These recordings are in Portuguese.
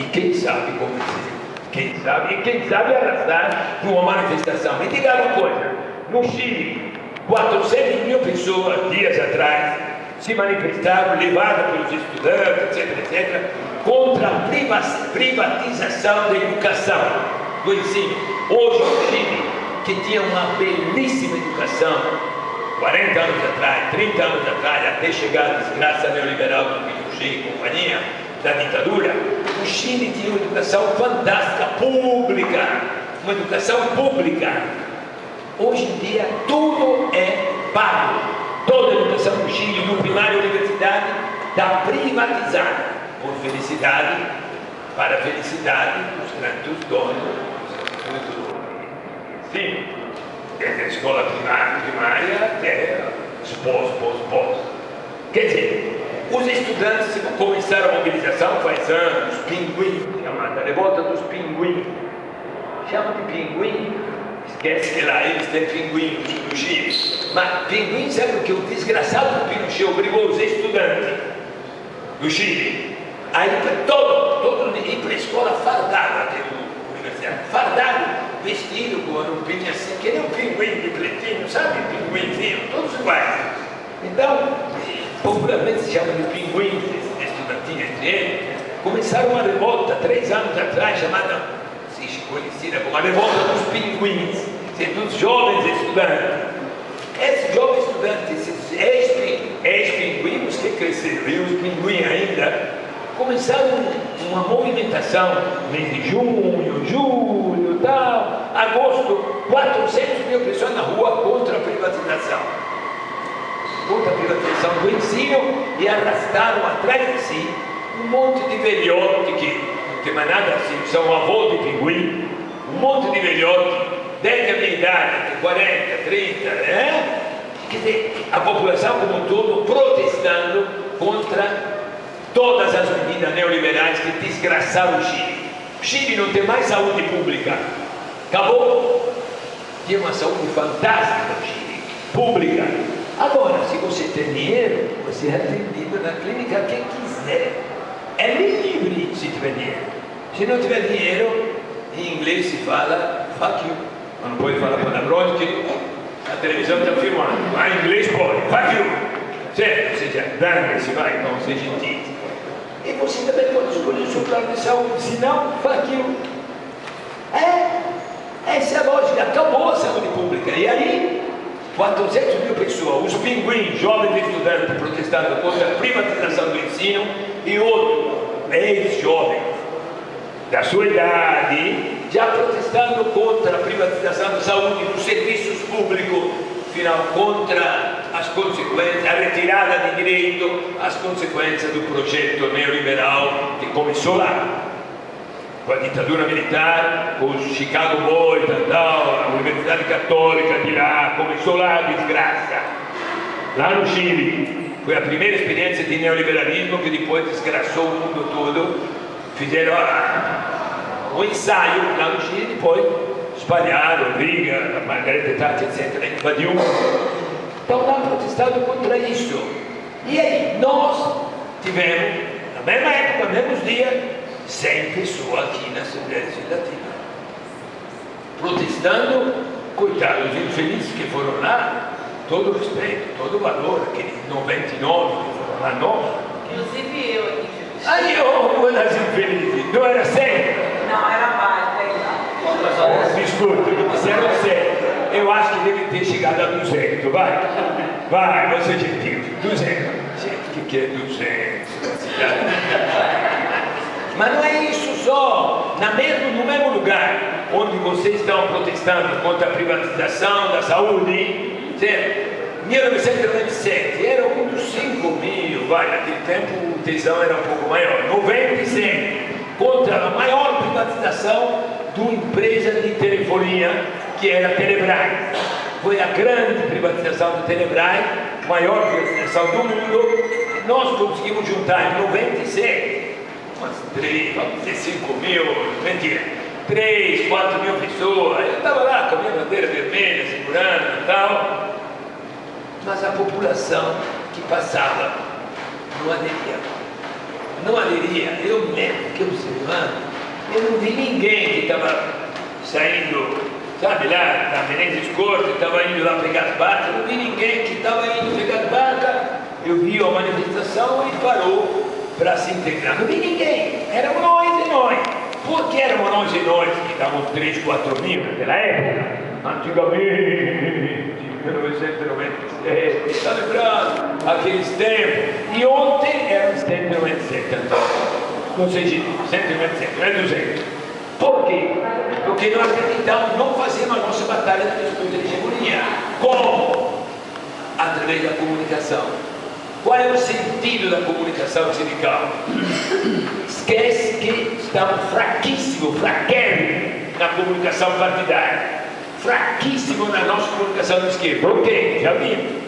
e quem sabe convencer, quem sabe arrastar para uma manifestação. E diga uma coisa, no Chile, 400 mil pessoas, dias atrás, se manifestaram, levadas pelos estudantes, etc., contra a privatização da educação, do ensino. Hoje, o Chile, que tinha uma belíssima educação, 40 anos atrás, 30 anos atrás, até chegar a desgraça neoliberal do Pinochet e companhia, da ditadura, o Chile tinha uma educação fantástica, pública, uma educação pública. Hoje em dia, tudo é pago. Toda a educação do Chile, do primário à universidade, está privatizada, por felicidade, para a felicidade dos donos do ensino, desde a escola primária até os pós. Quer dizer, os estudantes começaram a mobilização faz anos, pinguim, chamada revolta dos pinguins. Chama de pinguim, esquece que lá eles têm pinguins no Chile. Mas pinguim sabe o que? O desgraçado do Pinochet obrigou os estudantes do Chile a ir para a escola fardado até a universidade. Fardado, vestido com a roupinha assim, que nem um pinguim de pretinho, sabe? Pinguinzinho, todos iguais. Então, popularmente se chama de pinguins, estudantinhos entre eles. Começaram uma revolta 3 anos atrás, conhecida como a revolta dos pinguins, dos jovens estudantes. Esses jovens estudantes, esses ex-pinguins que cresceram e os pinguins ainda, começaram uma movimentação no mês de junho, julho, tal, agosto, 400 mil pessoas na rua contra a privatização. Contra a privatização do ensino e arrastaram atrás de si um monte de velhote que não tem mais nada assim, são avós de pinguim, um monte de velhote, desde a minha idade, de 40, 30, né? Quer dizer, a população como um todo protestando contra todas as medidas neoliberais que desgraçaram o Chile. O Chile não tem mais saúde pública, acabou. Tinha uma saúde fantástica no Chile, pública. Agora, se você tem dinheiro, você é atendido na clínica quem quiser. É livre se tiver dinheiro. Se não tiver dinheiro, em inglês se fala fuck you. Mas não pode falar palavrões que a televisão está filmando. Mas em inglês pode, fuck you. Certo? Ou seja, dane-se, vai, não seja gentil. E você também pode escolher o seu plano de saúde, se não, fuck you. Essa é a lógica, acabou a saúde pública. E aí, 400 mil pessoas, os pinguins, jovens estudantes protestando contra a privatização do ensino e outros ex-jovens da sua idade já protestando contra a privatização da saúde, dos serviços públicos, afinal, contra as consequências, a retirada de direito, as consequências do projeto neoliberal que começou lá, com a ditadura militar, com os Chicago Boys, a Universidade Católica de lá, começou lá a desgraça. Lá no Chile, foi a primeira experiência de neoliberalismo que depois desgraçou o mundo todo. Fizeram um ensaio lá no Chile, depois espalharam, briga, a Margareta Thatcher, etc., invadiu o mundo. Então lá protestando contra isso. E aí, nós tivemos, na mesma época, nos mesmos dias, 100 pessoas aqui na Assembleia Legislativa, protestando, coitados, infelizes que foram lá, todo o respeito, todo o valor, aqueles 99 que foram lá, nós. Inclusive eu aqui. Aí uma das infelizes, não era 100? Não, era mais, Desculpe, disseram 100. Eu acho que deve ter chegado a 200, vai, você gentil, 200. Gente, que é 200? Mas não é isso só, no mesmo lugar onde vocês estão protestando contra a privatização da saúde, certo? 1997 era um dos 5 mil, naquele tempo o tesão era um pouco maior, 97, contra a maior privatização de uma empresa de telefonia que era a Telebrás. Foi a grande privatização da Telebrás, maior privatização do mundo. Nós conseguimos juntar em 97 umas 3, vamos dizer 5 mil, mentira, 3, 4 mil pessoas. Eu estava lá com a minha bandeira vermelha, segurando e tal. Mas a população que passava não aderia. Eu lembro que eu observando, Eu não vi ninguém que estava saindo, sabe lá, da Menezes Corte, estava indo lá pegar as barcas, eu não vi ninguém que estava indo pegar as barcas. Eu vi a manifestação e parou para se integrar. Não vi ninguém, éramos nós e nós. Por que éramos nós e nós, que estavam 3, 4 mil naquela época? Antigamente, 1997, está lembrado? Aqueles tempos. E ontem eram 197, então. Não sei se 197, não é 200. Por quê? Porque nós acreditamos, não fazemos a nossa batalha da disputa de hegemonia. Como? Através da comunicação. Qual é o sentido da comunicação sindical? Esquece que estamos fraquíssimos, fraquérrimos na comunicação partidária. Fraquíssimo na nossa comunicação de esquerda. Ok, já vimos.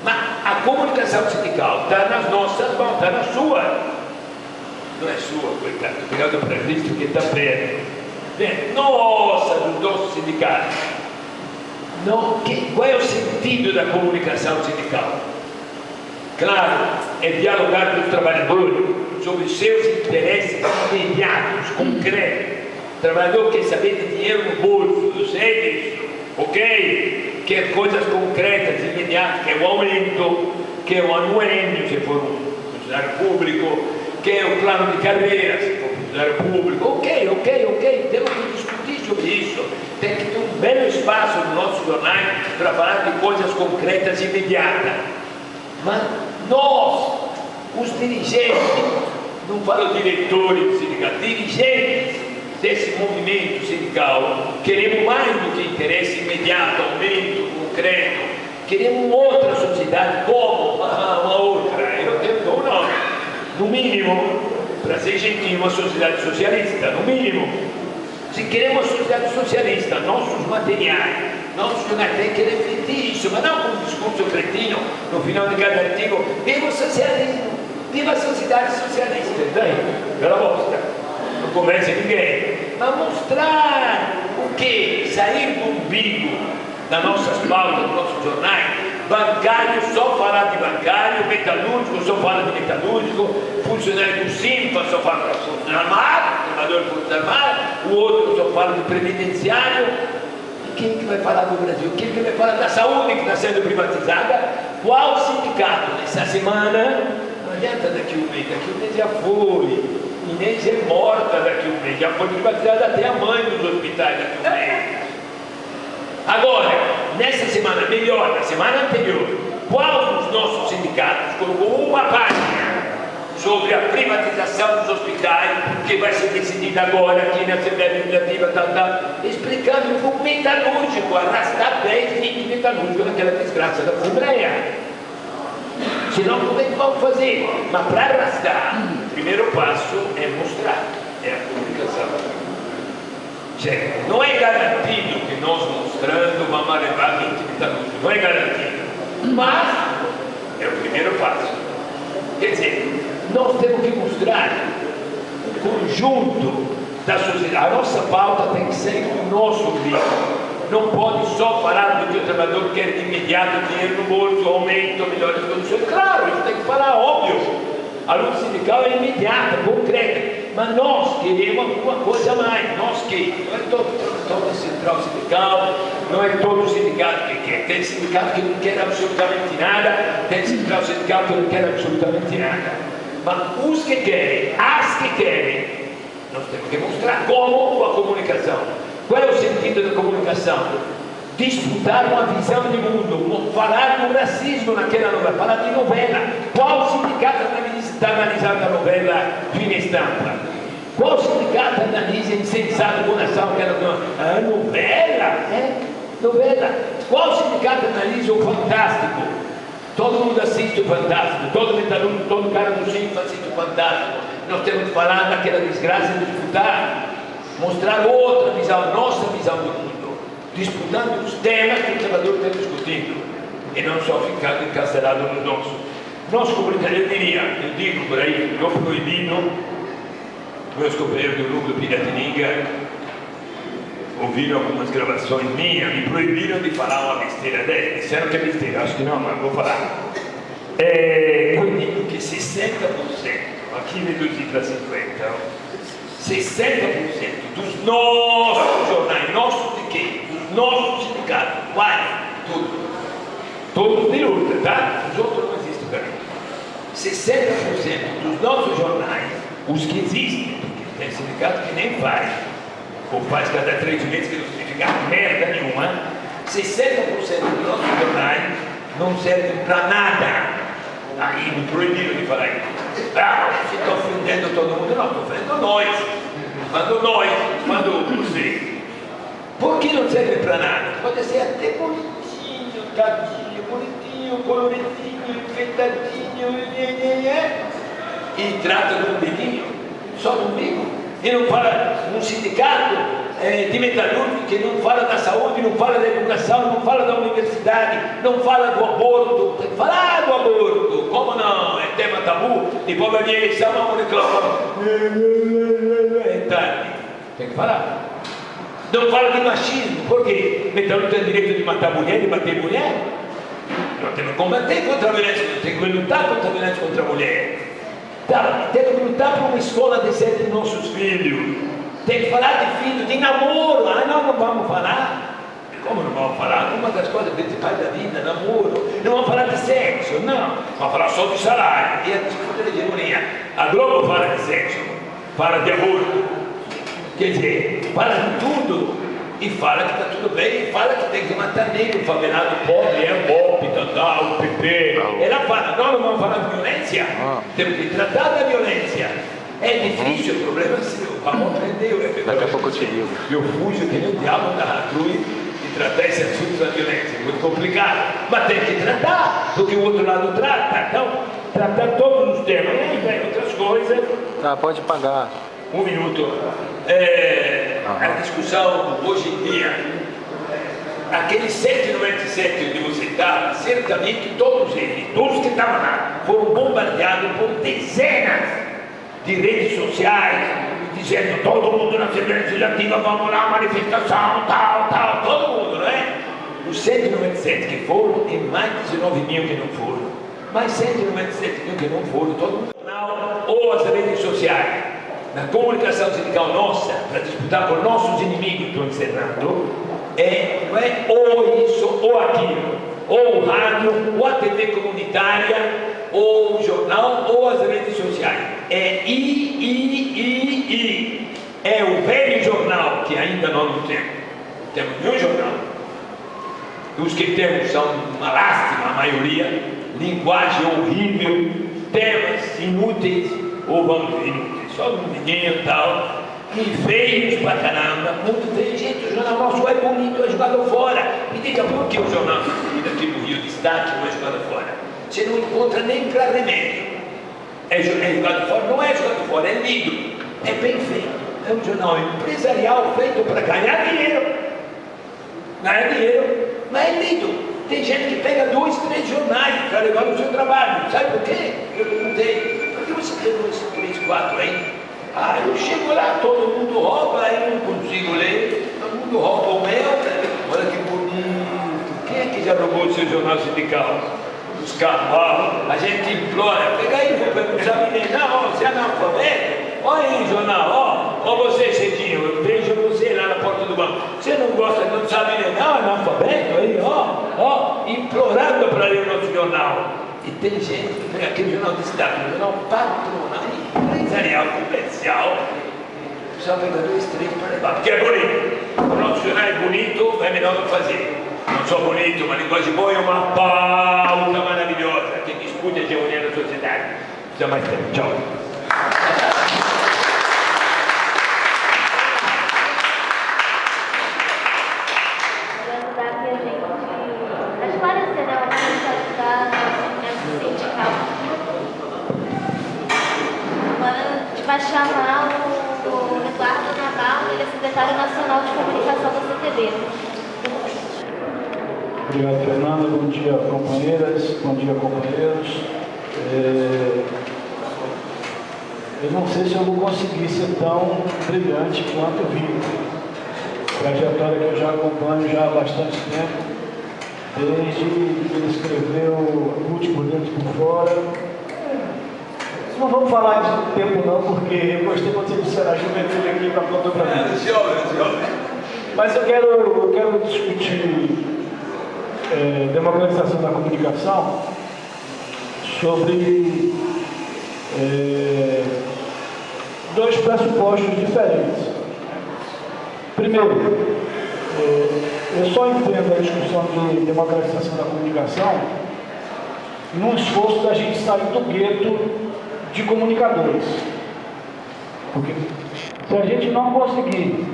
Mas a comunicação sindical está nas nossas mãos, está na sua. Não é sua, coitado, estou pegando para visto que está perto. Nossa, dos nossos sindicatos. Não, qual é o sentido da comunicação sindical? Claro, é dialogar com os trabalhadores sobre seus interesses imediatos, concretos. O trabalhador quer saber de dinheiro no bolso, eu sei disso, ok? Quer coisas concretas, imediatas, quer o aumento, quer o anuênio, se for um funcionário público, quer o plano de carreira, se for um funcionário público, ok, temos que discutir sobre isso. Tem que ter um belo espaço no nosso jornal para falar de coisas concretas e imediatas. Mas nós, os dirigentes, não falo diretores sindicais, dirigentes desse movimento sindical, queremos mais do que interesse imediato, aumento concreto, queremos outra sociedade, como uma outra, eu tenho um nome, no mínimo, para ser gentil, uma sociedade socialista, no mínimo. Se queremos uma sociedade socialista, nossos materiais, nós tem que refletir isso, mas não com um discurso cretino no final de cada artigo. Viva o socialismo, viva a sociedade socialista. Daí, pela mostra, não convence ninguém. Mas mostrar o que? Sair do umbigo das nossas pautas, dos nossos jornais. Bancário, só falar de bancário, metalúrgico, só fala de metalúrgico, funcionário do SIMPA, só fala de funcionário armado, formador de funcionário armado, o outro só fala de previdenciário. Quem que vai falar do Brasil? Quem que vai falar da saúde que está sendo privatizada? Qual sindicato? Nessa semana, não adianta daqui um mês já foi. Inês é morta daqui um mês, já foi privatizada até a mãe dos hospitais daqui um mês. Agora, nessa semana, melhor, na semana anterior, qual dos nossos sindicatos colocou uma página sobre a privatização dos hospitais, que vai ser decidida agora aqui na Assembleia Legislativa, explicando como metalúrgico, arrastar 10, 20 metalúrgicos naquela desgraça da Assembleia. Senão, como é que vamos fazer? Mas para arrastar, o primeiro passo é mostrar, é a comunicação. Certo? Não é garantido que nós mostrando vamos levar 20 metalúrgicos, não é garantido, mas é o primeiro passo. Quer dizer, nós temos que mostrar o conjunto da sociedade. A nossa pauta tem que ser o nosso umbigo. Não pode só falar do que o trabalhador quer de imediato, dinheiro no bolso, aumento, melhores condições. Claro, isso tem que falar, óbvio. A luta sindical é imediata, concreta. Mas nós queremos alguma coisa a mais. Nós que não é todo central sindical, não é todo sindicato que quer. Tem sindicato que não quer absolutamente nada, tem central sindical que não quer absolutamente nada. Mas os que querem, as que querem, nós temos que mostrar como com a comunicação. Qual é o sentido da comunicação? Disputar uma visão de mundo, falar do racismo naquela novela, falar de novela. Qual sindicato está analisando a novela Fina Estampa? Qual sindicato analisa Insensato Bonação, aquela novela? Novela. Qual sindicato analisa o Fantástico? Todo mundo assiste o Fantástico, todo metalúrgico, todo cara do circo assiste o Fantástico. Nós temos que falar daquela desgraça de disputar, mostrar outra visão, nossa visão do mundo, disputando os temas que o trabalhador está discutindo e não só ficando encarcerado no nosso. Nosso comunitário, eu digo por aí, eu proibido, meus companheiros do núcleo Piratininga ouviram algumas gravações minhas, me proibiram de falar uma besteira dessa. Disseram que é besteira, acho que não, mas vou falar. Eu digo que 60%, aqui reduzir para 50%, 60% dos nossos jornais, nossos de quê? Dos nossos sindicatos, quase, tudo. Todos de luta, tá? Os outros não existem também. 60% dos nossos jornais, os que existem, porque tem sindicato que nem faz, ou faz cada 3 meses que não significa merda nenhuma, 60% dos nossos jornais não servem para nada. Aí me proibiram de falar isso. Ah, você está ofendendo todo mundo? Não, estou ofendendo nós. Quando vocês. Por que não serve para nada? Pode ser até bonitinho, tadinho, bonitinho, coloridinho, enfeitadinho, e trata do umbiguinho, só do umbigo. E não fala num sindicato de metalúrgica, que não fala da saúde, não fala da educação, não fala da universidade, não fala do aborto. Tem que falar do aborto. Como não? É tema tabu. Depois vai vir a eleição, vamos reclamar. É tarde. Tem que falar. Não fala de machismo. Por quê? Metalúrgico tem direito de matar mulher, de bater mulher? Nós temos que combater contra a violência, nós temos que lutar contra a violência contra a mulher. Tá, temos que lutar por uma escola decente dos nossos filhos. Tem que falar de filho, de namoro. Ah, não vamos falar. Como não vamos falar? Uma das coisas principais da vida, namoro. Não vamos falar de sexo, não. Vamos falar só de salário. E a disputa da hegemonia. A Globo fala de sexo, fala de aborto. Quer dizer, fala de tudo. E fala que está tudo bem, e fala que tem que matar negro, favelado, pobre, é golpe, o PP. Ela fala, não vamos falar de violência, temos que tratar da violência. É difícil, o problema é seu, vamos aprender. Daqui a pouco eu te digo. Eu fujo que nem o diabo da cruz de tratar esse assunto da violência, é muito complicado. Mas tem que tratar, porque o outro lado trata. Então, tratar todos os temas, e aí vem outras coisas. Tá, pode pagar. Um minuto. A discussão hoje em dia, aqueles 197 onde você estava, certamente todos eles, todos que estavam lá, foram bombardeados por dezenas de redes sociais, dizendo todo mundo na Assembleia Legislativa, vamos lá, manifestação, tal, todo mundo, não é? Os 197 que foram e mais 19 mil que não foram. Mais 197 mil que não foram, todo mundo. Ou as redes sociais. Na comunicação sindical nossa, para disputar por nossos inimigos, estou encerrando, não é ou isso ou aquilo, ou o rádio, ou a TV comunitária, ou o jornal, ou as redes sociais. É I. É o velho jornal, que ainda nós não temos. Não temos nenhum jornal. Os que temos são uma lástima, a maioria, linguagem horrível, temas inúteis, ou vamos dizer inúteis. Só um menino e tal, e feios pra caramba, muito feio. Gente, o jornal nosso é bonito, é jogado fora. Me diga por que o jornal aqui no Rio Destaque não é jogado fora? Você não encontra nem para remédio. É jogado fora? Não é jogado fora, é lido, é bem feito. É um jornal empresarial feito para ganhar dinheiro. Mas é lido. Tem gente que pega 2, 3 jornais para levar no seu trabalho. Sabe por quê? Eu perguntei. Por que você pegou esses 3, 4 aí? Ah, eu chego lá, todo mundo rouba, aí eu não consigo ler, todo mundo rouba o meu. Olha que bonito. Quem é que já roubou o seu jornal sindical? Os cavalos. A gente implora, pega aí, não sabe ler. Não, você é analfabeto. Olha aí, jornal, ó você, Cedinho, eu vejo você lá na porta do banco. Você não gosta, não sabe ler, não, analfabeto, aí, ó, implorando para ler o nosso jornal. E tem gente que pega aquele jornal de Estado, um jornal patronal, empresarial, comercial, só pega 2, 3 para levar, porque é bonito. O nosso jornal é bonito, é melhor não fazer. Não só bonito, uma linguagem boa e uma pauta maravilhosa que discute a hegemonia da sociedade. Precisa mais tempo. Tchau. Vai chamar o Eduardo Navarro, ele é secretário nacional de comunicação da CTB. Obrigado, Fernanda. Bom dia, companheiras. Bom dia, companheiros. Eu não sei se eu vou conseguir ser tão brilhante quanto o Vitor. Trajetória que eu já acompanho já há bastante tempo, desde que ele escreveu Lute por Dentro e por Fora. não vamos falar de tempo não, porque eu gostei quando você disse a juventude aqui para contar para mim. Mas eu quero discutir democratização da comunicação sobre dois pressupostos diferentes. Primeiro, eu só entendo a discussão de democratização da comunicação num esforço da gente sair do gueto de comunicadores. Porque se a gente não conseguir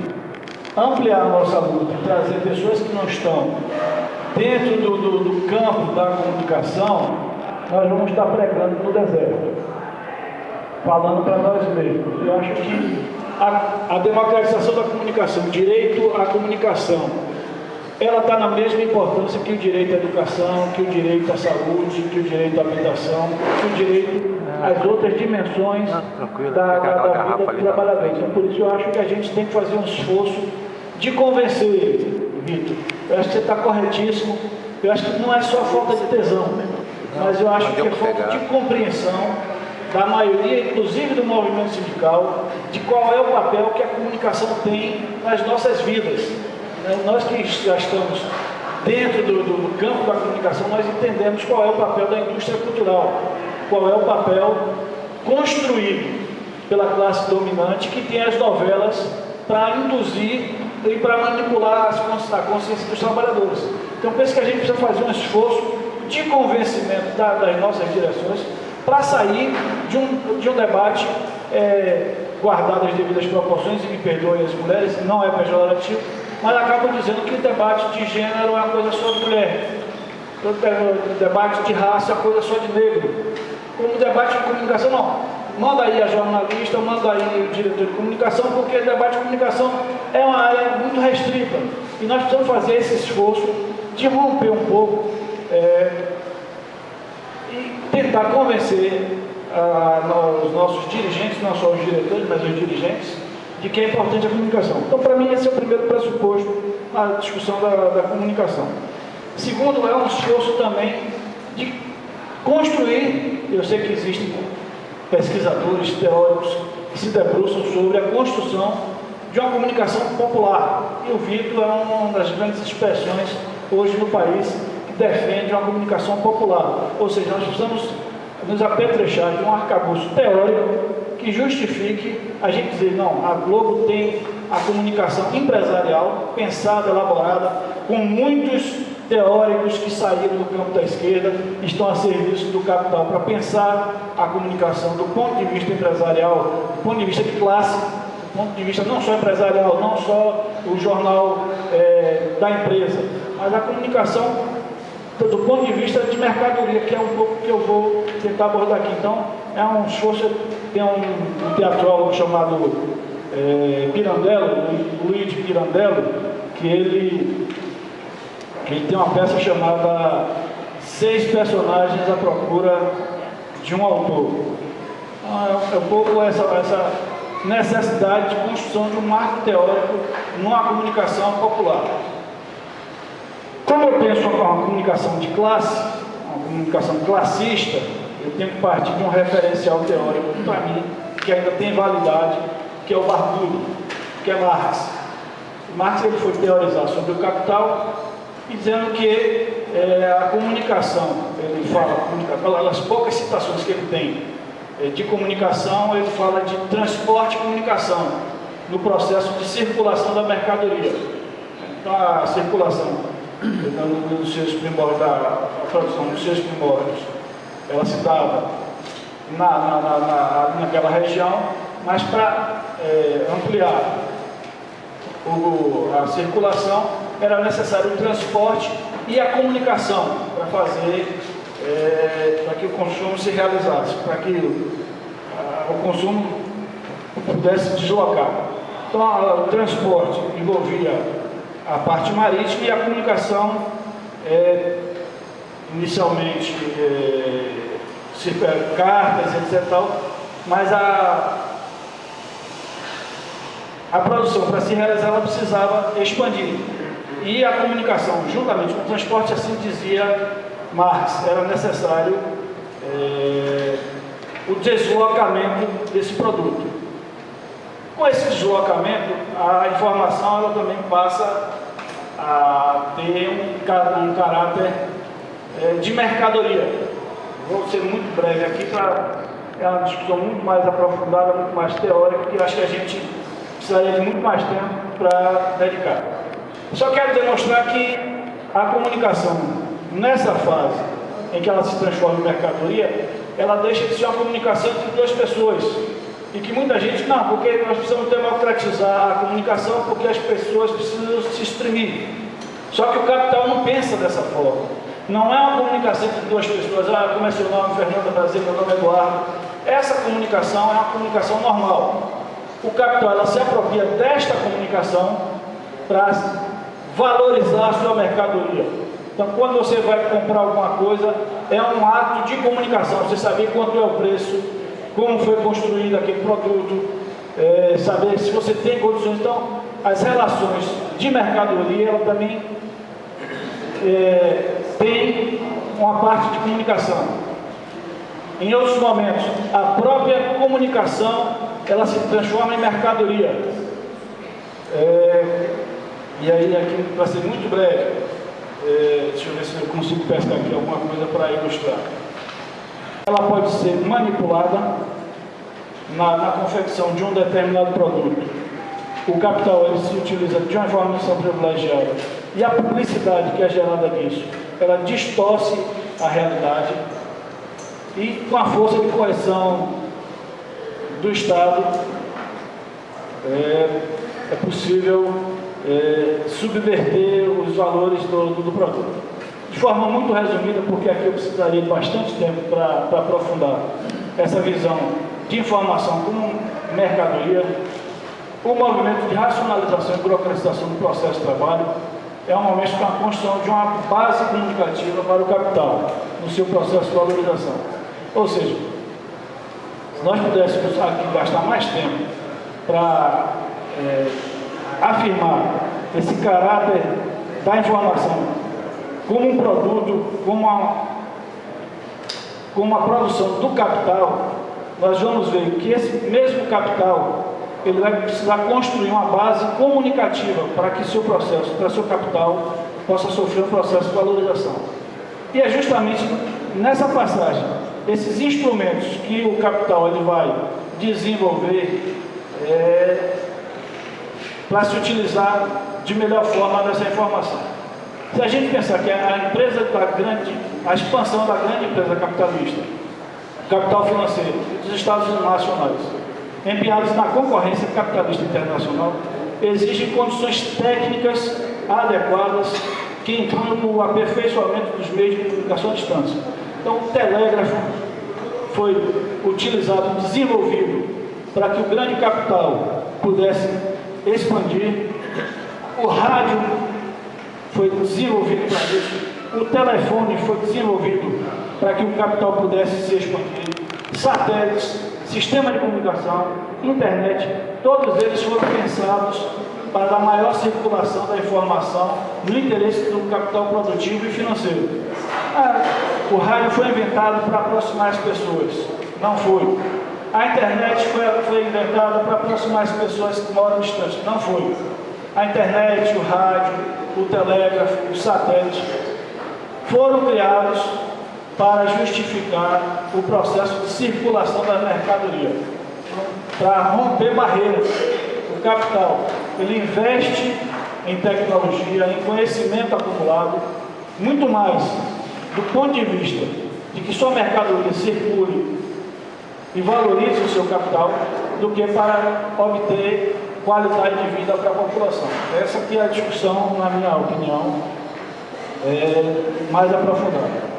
ampliar a nossa luta, trazer pessoas que não estão dentro do campo da comunicação, nós vamos estar pregando no deserto, falando para nós mesmos. Eu acho que a democratização da comunicação, o direito à comunicação, ela está na mesma importância que o direito à educação, que o direito à saúde, que o direito à habitação, que o direito às outras dimensões da vida do trabalhador. Então, por isso eu acho que a gente tem que fazer um esforço de convencer, Vitor. Eu acho que você está corretíssimo. Eu acho que não é só falta de tesão, mas eu acho que é falta de compreensão da maioria, inclusive do movimento sindical, de qual é o papel que a comunicação tem nas nossas vidas. Nós que já estamos dentro do campo da comunicação, nós entendemos qual é o papel da indústria cultural, qual é o papel construído pela classe dominante que tem as novelas para induzir e para manipular a consciência dos trabalhadores. Então, penso que a gente precisa fazer um esforço de convencimento das nossas direções para sair de um debate guardado as devidas proporções, e me perdoem as mulheres, não é pejorativo, mas acaba dizendo que o debate de gênero é uma coisa só de mulher, o debate de raça é uma coisa só de negro, como o debate de comunicação, não. Manda aí a jornalista, manda aí o diretor de comunicação, porque o debate de comunicação é uma área muito restrita, e nós precisamos fazer esse esforço de romper um pouco e tentar convencer os nossos dirigentes, não só os diretores, mas os dirigentes, de que é importante a comunicação. Então, para mim, esse é o primeiro pressuposto na discussão da comunicação. Segundo, é um esforço também de construir, eu sei que existem pesquisadores, teóricos, que se debruçam sobre a construção de uma comunicação popular. E o Vitor é uma das grandes expressões hoje no país que defende uma comunicação popular. Ou seja, nós precisamos nos apetrechar de um arcabouço teórico que justifique a gente dizer, não, a Globo tem a comunicação empresarial pensada, elaborada, com muitos teóricos que saíram do campo da esquerda, estão a serviço do capital para pensar a comunicação do ponto de vista empresarial, do ponto de vista de classe, do ponto de vista não só empresarial, não só o jornal da empresa, mas a comunicação do ponto de vista de mercadoria, que é um pouco que eu vou tentar abordar aqui. Então, é um esforço. Tem um teatrólogo chamado Pirandello, Luiz Pirandello, que ele tem uma peça chamada 6 personagens à procura de um autor. Então, é um pouco essa necessidade de construção de um marco teórico numa comunicação popular. Como eu penso uma comunicação de classe, uma comunicação classista, eu tenho que partir de um referencial teórico, para mim, que ainda tem validade, que é o Barbudo, que é Marx. Marx ele foi teorizar sobre o capital, dizendo que a comunicação, ele fala, pelas poucas citações que ele tem de comunicação, ele fala de transporte e comunicação, no processo de circulação da mercadoria. Então, a circulação, nos seus primórdios, a produção dos seus primórdios, ela se dava naquela região, mas para ampliar a circulação era necessário o transporte e a comunicação para fazer, para que o consumo se realizasse, para que o consumo pudesse deslocar. Então, o transporte envolvia a parte marítima e a comunicação, inicialmente, cartas, etc. Mas a produção, para se realizar, ela precisava expandir. E a comunicação, juntamente com o transporte, assim dizia Marx, era necessário o deslocamento desse produto. Com esse deslocamento, a informação ela também passa a ter um caráter de mercadoria. Vou ser muito breve aqui para é uma discussão muito mais aprofundada, muito mais teórica, que eu acho que a gente precisaria de muito mais tempo para dedicar. Só quero demonstrar que a comunicação, nessa fase em que ela se transforma em mercadoria, ela deixa de ser uma comunicação entre duas pessoas. E que muita gente, não, porque nós precisamos democratizar a comunicação, porque as pessoas precisam se exprimir. Só que o capital não pensa dessa forma. Não é uma comunicação entre duas pessoas, como é seu nome, Fernando Brasil, meu nome é Eduardo. Essa comunicação é uma comunicação normal. O capital ela se apropria desta comunicação para valorizar a sua mercadoria. Então, quando você vai comprar alguma coisa, é um ato de comunicação. Você saber quanto é o preço, como foi construído aquele produto, saber se você tem condições. Então, as relações de mercadoria, ela também tem uma parte de comunicação. Em outros momentos, a própria comunicação, ela se transforma em mercadoria. E aí, aqui vai ser muito breve. Deixa eu ver se eu consigo pescar aqui alguma coisa para ilustrar. Ela pode ser manipulada na confecção de um determinado produto. O capital ele se utiliza de uma informação privilegiada. E a publicidade que é gerada disso, ela distorce a realidade. E com a força de correção do Estado, é possível subverter os valores do produto. De forma muito resumida, porque aqui eu precisaria de bastante tempo para aprofundar essa visão de informação como mercadoria, o movimento de racionalização e burocratização do processo de trabalho é um momento para a construção de uma base comunicativa para o capital, no seu processo de valorização. Ou seja, se nós pudéssemos aqui gastar mais tempo para afirmar esse caráter da informação como um produto, como a produção do capital, nós vamos ver que esse mesmo capital ele vai precisar construir uma base comunicativa para que seu processo, para seu capital, possa sofrer um processo de valorização. E é justamente nessa passagem, esses instrumentos que o capital ele vai desenvolver para se utilizar de melhor forma dessa informação. Se a gente pensar que a empresa a expansão da grande empresa capitalista, capital financeiro dos Estados nacionais, empenhados na concorrência capitalista internacional, exigem condições técnicas adequadas que incluem o aperfeiçoamento dos meios de comunicação à distância. Então, o telégrafo foi utilizado, desenvolvido para que o grande capital pudesse expandir. O rádio foi desenvolvido para isso. O telefone foi desenvolvido para que o capital pudesse se expandir. Satélites, sistema de comunicação, internet, todos eles foram pensados para a maior circulação da informação no interesse do capital produtivo e financeiro. O rádio foi inventado para aproximar as pessoas. Não foi. A internet foi inventada para aproximar as pessoas que moram distantes. Não foi. A internet, o rádio, o telégrafo, os satélites foram criados para justificar o processo de circulação da mercadoria, para romper barreiras. O capital, ele investe em tecnologia, em conhecimento acumulado, muito mais do ponto de vista de que sua mercadoria circule e valorize o seu capital, do que para obter qualidade de vida para a população. Essa aqui é a discussão, na minha opinião, mais aprofundada.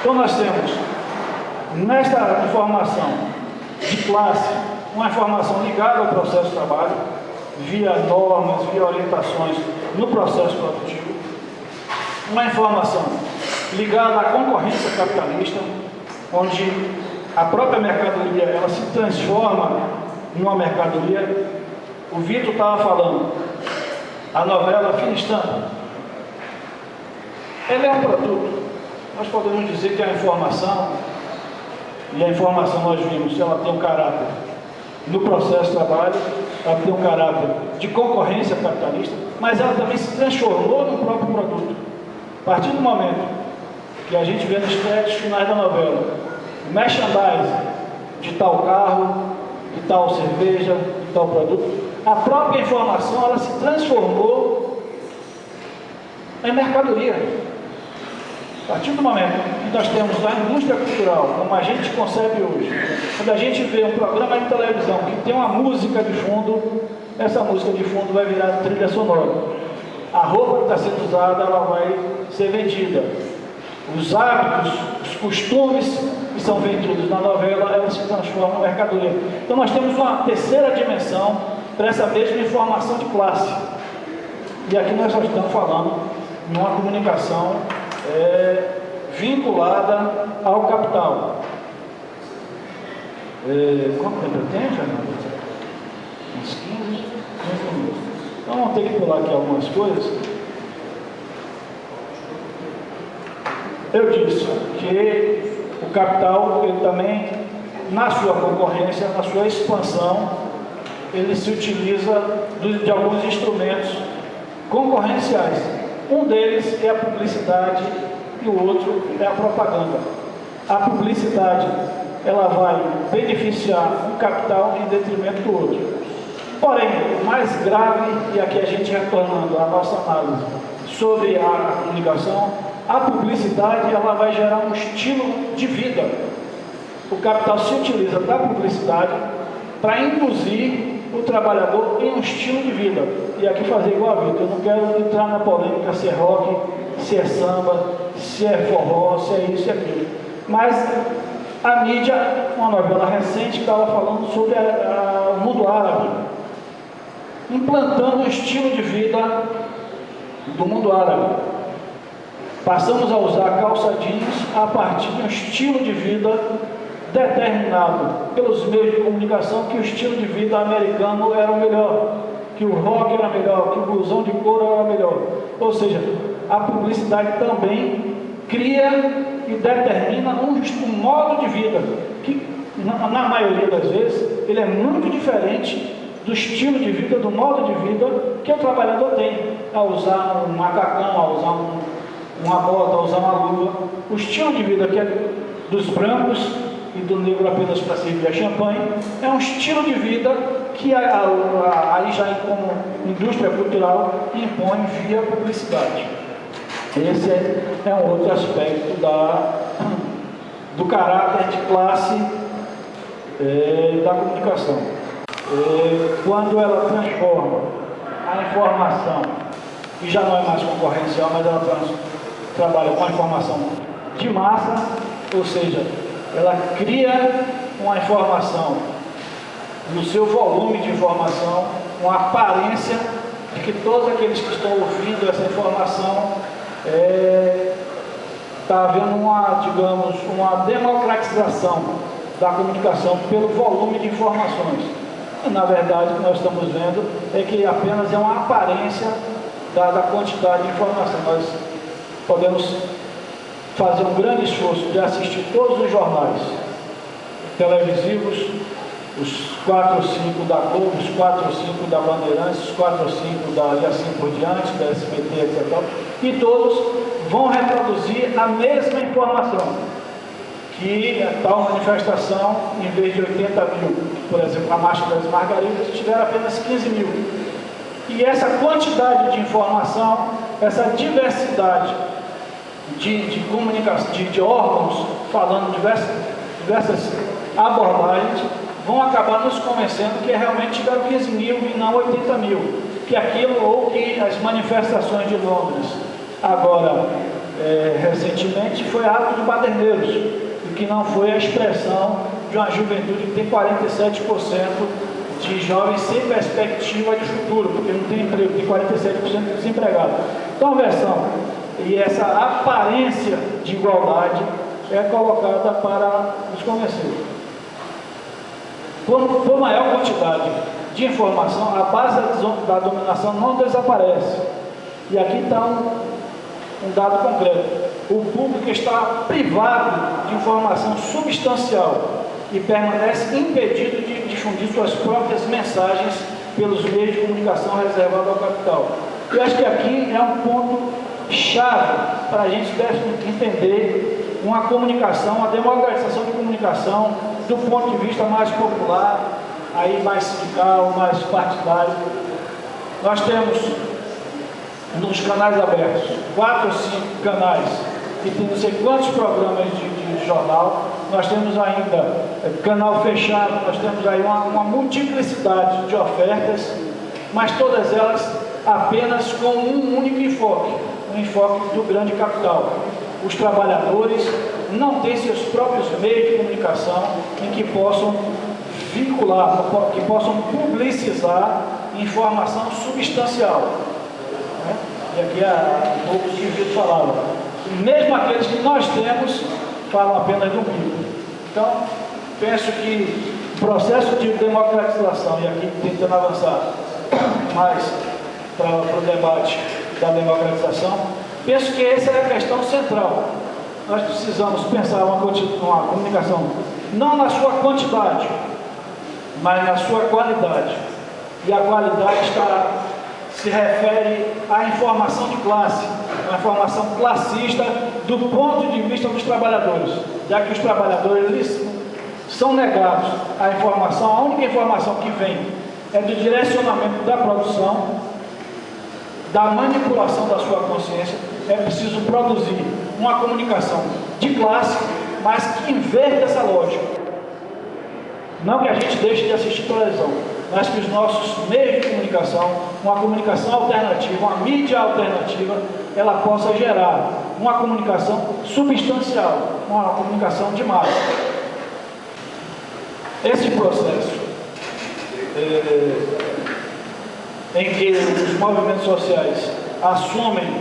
Então nós temos, nesta informação de classe, uma informação ligada ao processo de trabalho, via normas, via orientações no processo produtivo, uma informação ligada à concorrência capitalista, onde a própria mercadoria ela se transforma numa mercadoria. O Vitor estava falando, a novela Fina Estampa, ela é um produto. Nós podemos dizer que a informação E a informação, nós vimos, ela tem um caráter no processo de trabalho, ela tem um caráter de concorrência capitalista, mas ela também se transformou no próprio produto. A partir do momento que a gente vê nos créditos finais da novela, o merchandising de tal carro, de tal cerveja, de tal produto, a própria informação, ela se transformou em mercadoria. A partir do momento que nós temos a indústria cultural, como a gente concebe hoje, quando a gente vê um programa de televisão que tem uma música de fundo, essa música de fundo vai virar trilha sonora. A roupa que está sendo usada, ela vai ser vendida. Os hábitos, os costumes que são vendidos na novela, elas se transformam em mercadoria. Então nós temos uma terceira dimensão para essa mesma informação de classe. E aqui nós só estamos falando de uma comunicação vinculada ao capital. Quanto tempo eu tenho, Fernando? Uns 15 minutos. Então vamos ter que pular aqui algumas coisas. Eu disse que o capital, ele também, na sua concorrência, na sua expansão, ele se utiliza de alguns instrumentos concorrenciais. Um deles é a publicidade e o outro é a propaganda. A publicidade, ela vai beneficiar um capital em detrimento do outro. Porém, o mais grave, e aqui a gente retornando à nossa análise sobre a comunicação, a publicidade, ela vai gerar um estilo de vida. O capital se utiliza da publicidade para induzir o trabalhador em um estilo de vida. E aqui fazer igual a vida. Eu não quero entrar na polêmica se é rock, se é samba, se é forró, se é isso e aquilo. Mas a mídia, uma novela recente, estava falando sobre o mundo árabe, implantando o estilo de vida do mundo árabe. Passamos a usar calça jeans a partir de um estilo de vida determinado pelos meios de comunicação, que o estilo de vida americano era o melhor, que o rock era melhor, que o blusão de couro era melhor. Ou seja, a publicidade também cria e determina um modo de vida que, na maioria das vezes, ele é muito diferente do estilo de vida, do modo de vida que o trabalhador tem, a usar um macacão, a usar uma bota, a usar uma luva. O estilo de vida que é dos brancos e do negro apenas para servir a champanhe, é um estilo de vida que aí já como indústria cultural impõe via publicidade. Esse é um outro aspecto do caráter de classe da comunicação. Quando ela transforma a informação, que já não é mais concorrencial, mas ela trabalha com a informação de massa, ou seja, ela cria uma informação, no seu volume de informação, uma aparência de que todos aqueles que estão ouvindo essa informação está havendo uma democratização da comunicação pelo volume de informações. E, na verdade, o que nós estamos vendo é que apenas é uma aparência da quantidade de informação. Nós podemos fazer um grande esforço de assistir todos os jornais televisivos, os 4 ou 5 da Globo, os 4 ou 5 da Bandeirantes, os 4 ou 5 e assim por diante, da SBT, etc. E todos vão reproduzir a mesma informação, que a tal manifestação, em vez de 80 mil, por exemplo, a Marcha das Margaridas, tiveram apenas 15 mil. E essa quantidade de informação, essa diversidade de comunicação, de órgãos falando diversas abordagens, vão acabar nos convencendo que realmente tiveram 15 mil e não 80 mil, que aquilo ou que as manifestações de Londres, agora recentemente, foi ato de baderneiros, e que não foi a expressão de uma juventude que tem 47% de jovens sem perspectiva de futuro, porque não tem emprego, tem 47% desempregado. Então a versão e essa aparência de igualdade é colocada para nos convencer. Por maior quantidade de informação, a base da dominação não desaparece. E aqui está um dado concreto. o público está privado de informação substancial e permanece impedido de difundir suas próprias mensagens pelos meios de comunicação reservados ao capital. Eu acho que aqui é um ponto chave para a gente entender uma comunicação, uma democratização de comunicação do ponto de vista mais popular, aí mais sindical, mais partidário. Nós temos nos canais abertos 4 ou 5 canais que tem não sei quantos programas de jornal. Nós temos ainda canal fechado, nós temos aí uma multiplicidade de ofertas, mas todas elas apenas com um único enfoque, um enfoque do grande capital. Os trabalhadores não têm seus próprios meios de comunicação em que possam vincular, que possam publicizar informação substancial. Né? E aqui é um pouco que o Vitor falava. Mesmo aqueles que nós temos falam apenas do umbigo. Então, penso que o processo de democratização, e aqui tentando avançar mais para o debate da democratização, penso que essa é a questão central. Nós precisamos pensar uma comunicação não na sua quantidade, mas na sua qualidade. E a qualidade se refere à informação de classe, uma informação classista do ponto de vista dos trabalhadores, já que os trabalhadores eles são negados à informação. A única informação que vem é do direcionamento da produção, da manipulação da sua consciência. É preciso produzir uma comunicação de classe, mas que inverte essa lógica. Não que a gente deixe de assistir televisão, mas que os nossos meios de comunicação, uma comunicação alternativa, uma mídia alternativa, ela possa gerar uma comunicação substancial, uma comunicação de massa. Esse processo em que os movimentos sociais assumem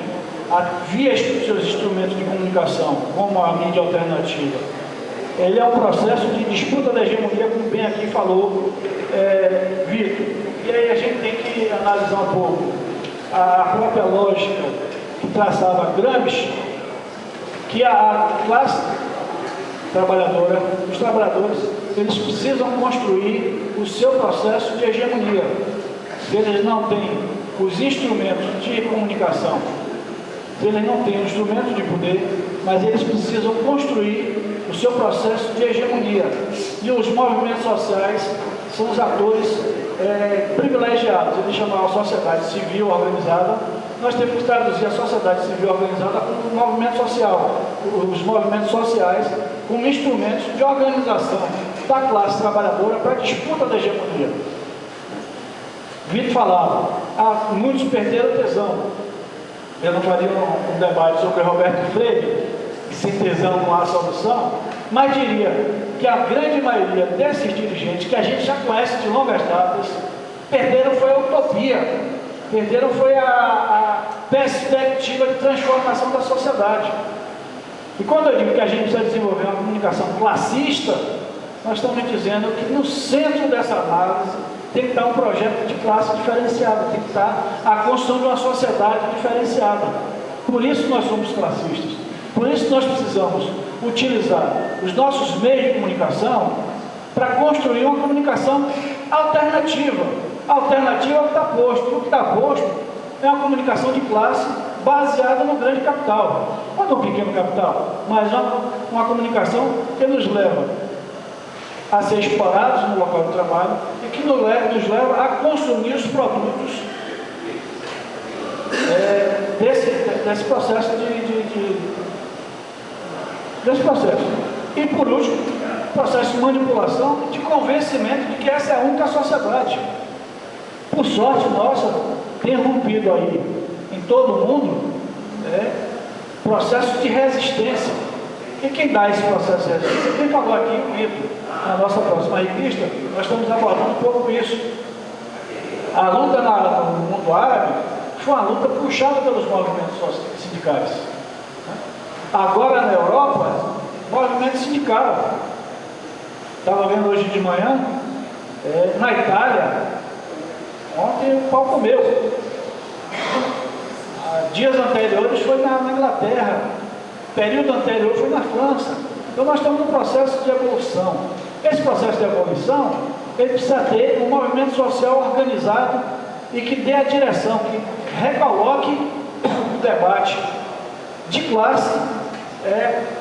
via seus instrumentos de comunicação como a mídia alternativa, ele é um processo de disputa da hegemonia, como bem aqui falou Vitor. E aí a gente tem que analisar um pouco a própria lógica que traçava Gramsci, que a classe trabalhadora, os trabalhadores, eles precisam construir o seu processo de hegemonia. Se eles não têm os instrumentos de comunicação, se eles não têm os instrumentos de poder, mas eles precisam construir o seu processo de hegemonia. E os movimentos sociais são os atores privilegiados. Eles chamavam a sociedade civil organizada. Nós temos que traduzir a sociedade civil organizada como um movimento social. Os movimentos sociais como instrumentos de organização da classe trabalhadora para a disputa da hegemonia. Vitor falava, muitos perderam tesão. Eu não faria um debate sobre Roberto Freire, que sem tesão não há solução, mas diria que a grande maioria desses dirigentes, que a gente já conhece de longas datas, perderam foi a utopia, perderam foi a perspectiva de transformação da sociedade. E quando eu digo que a gente precisa desenvolver uma comunicação classista, nós estamos dizendo que no centro dessa análise tem que estar um projeto de classe diferenciado, tem que estar a construção de uma sociedade diferenciada. Por isso nós somos classistas. Por isso nós precisamos utilizar os nossos meios de comunicação para construir uma comunicação alternativa. Alternativa ao que está posto. O que está posto é uma comunicação de classe baseada no grande capital. Não no pequeno capital, mas uma comunicação que nos leva a ser explorados no local de trabalho e que nos leva a consumir os produtos desse processo desse processo. E por último, processo de manipulação e de convencimento de que essa é a única sociedade. Por sorte nossa, tem rompido aí em todo o mundo processo de resistência. E quem dá esse processo de resistência? Quem falou aqui, o Vitor, na nossa próxima revista, nós estamos abordando um pouco isso. A luta no mundo árabe foi uma luta puxada pelos movimentos sindicais. Agora na Europa, movimento sindical. Estava vendo hoje de manhã, na Itália, ontem o pau comeu. Dias anteriores foi na Inglaterra. período anterior foi na França. Então nós estamos num processo de evolução. Esse processo de evolução, ele precisa ter um movimento social organizado e que dê a direção, que recoloque o debate de classe